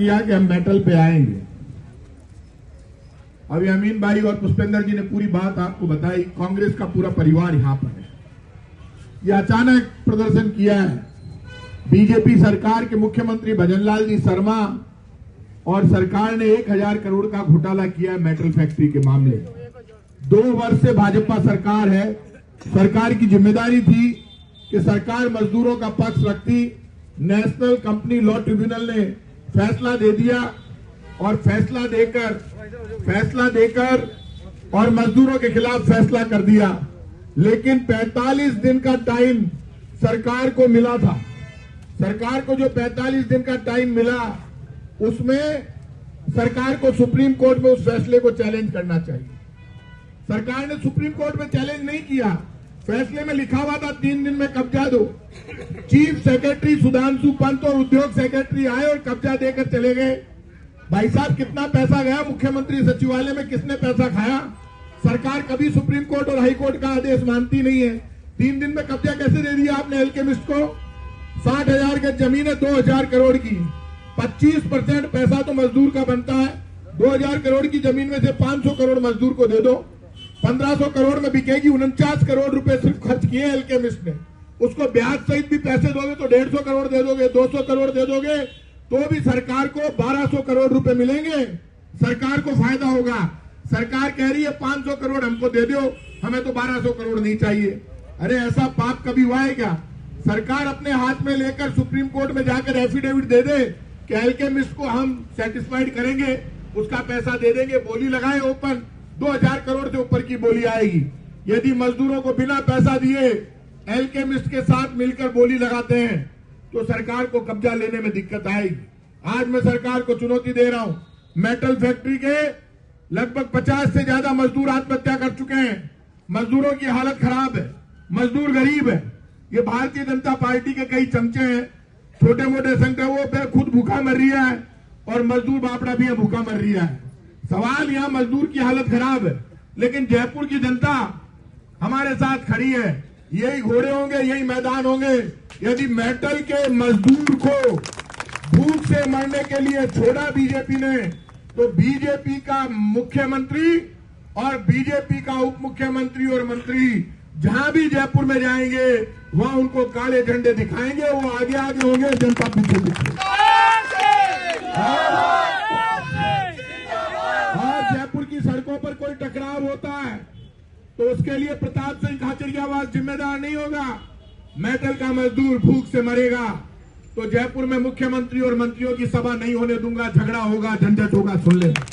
किया कि हम मेटल पे आएंगे। अभी अमीन भाई और पुष्पेंद्र जी ने पूरी बात आपको बताई। कांग्रेस का पूरा परिवार यहां पर है। यह अचानक प्रदर्शन किया है बीजेपी सरकार के मुख्यमंत्री भजनलाल जी शर्मा और सरकार ने 1000 करोड़ का घोटाला किया है मेटल फैक्ट्री के मामले। 2 वर्ष से भाजपा सरकार है। सरकार की जिम्मेदारी थी कि सरकार मजदूरों का पक्ष रखती। नेशनल कंपनी लॉ ट्रिब्यूनल ने फैसला दे दिया और फैसला देकर और मजदूरों के खिलाफ फैसला कर दिया। लेकिन 45 दिन का टाइम सरकार को मिला था। सरकार को जो 45 दिन का टाइम मिला, उसमें सरकार को सुप्रीम कोर्ट में उस फैसले को चैलेंज करना चाहिए। सरकार ने सुप्रीम कोर्ट में चैलेंज नहीं किया। फैसले में लिखा हुआ था 3 दिन में कब्जा दो। चीफ सेक्रेटरी सुधांशु पंत और उद्योग सेक्रेटरी आए और कब्जा देकर चले गए। भाई साहब, कितना पैसा गया मुख्यमंत्री सचिवालय में, किसने पैसा खाया? सरकार कभी सुप्रीम कोर्ट और हाई कोर्ट का आदेश मानती नहीं है। 3 दिन में कब्जा कैसे दे दिया आपने एल्केमिस्ट को? 60,000 गज जमीन है 2000 करोड़ की। 25% पैसा तो मजदूर का बनता है। 2000 करोड़ की जमीन में से 500 करोड़ मजदूर को दे दो। 1500 करोड़ में बिकेगी। 49 करोड़ रुपए सिर्फ खर्च किए एल्केमिस्ट ने। उसको ब्याज सहित भी पैसे दोगे तो 150 करोड़ दे दोगे, 200 करोड़ दे दोगे तो भी सरकार को 1200 करोड़ रुपए मिलेंगे। सरकार को फायदा होगा। सरकार कह रही है 500 करोड़ हमको दे दो, हमें तो 1200 करोड़ नहीं चाहिए। अरे ऐसा पाप कभी हुआ है क्या? सरकार अपने हाथ में लेकर सुप्रीम कोर्ट में जाकर एफिडेविट दे दे कि एल्केमिस्ट को हम सेटिस्फाइड करेंगे, उसका पैसा दे देंगे, बोली लगाए ओपन, 2000 करोड़ से ऊपर की बोली आएगी। यदि मजदूरों को बिना पैसा दिए एल्केमिस्ट के साथ मिलकर बोली लगाते हैं तो सरकार को कब्जा लेने में दिक्कत आएगी। आज मैं सरकार को चुनौती दे रहा हूं। मेटल फैक्ट्री के लगभग 50 से ज्यादा मजदूर आत्महत्या कर चुके हैं। मजदूरों की हालत खराब है। मजदूर गरीब है। ये भारतीय जनता पार्टी के कई चमचे हैं, छोटे मोटे संगठनों पे खुद भूखा मर रहा है और मजदूर बापड़ा भी भूखा मर रहा है। सवाल यहाँ मजदूर की हालत खराब है, लेकिन जयपुर की जनता हमारे साथ खड़ी है। यही घोड़े होंगे, यही मैदान होंगे। यदि मेटल के मजदूर को भूख से मरने के लिए छोड़ा बीजेपी ने, तो बीजेपी का मुख्यमंत्री और बीजेपी का उप मुख्यमंत्री और मंत्री जहां भी जयपुर में जाएंगे वहां उनको काले झंडे दिखाएंगे। वो आगे आगे होंगे, जनता पीछे पीछे। और जयपुर की सड़कों पर कोई टकराव होता है तो उसके लिए प्रताप सिंह खाचरियावास जिम्मेदार नहीं होगा। मेटल का मजदूर भूख से मरेगा तो जयपुर में मुख्यमंत्री और मंत्रियों की सभा नहीं होने दूंगा। झगड़ा होगा, झंझट होगा, सुन लेना।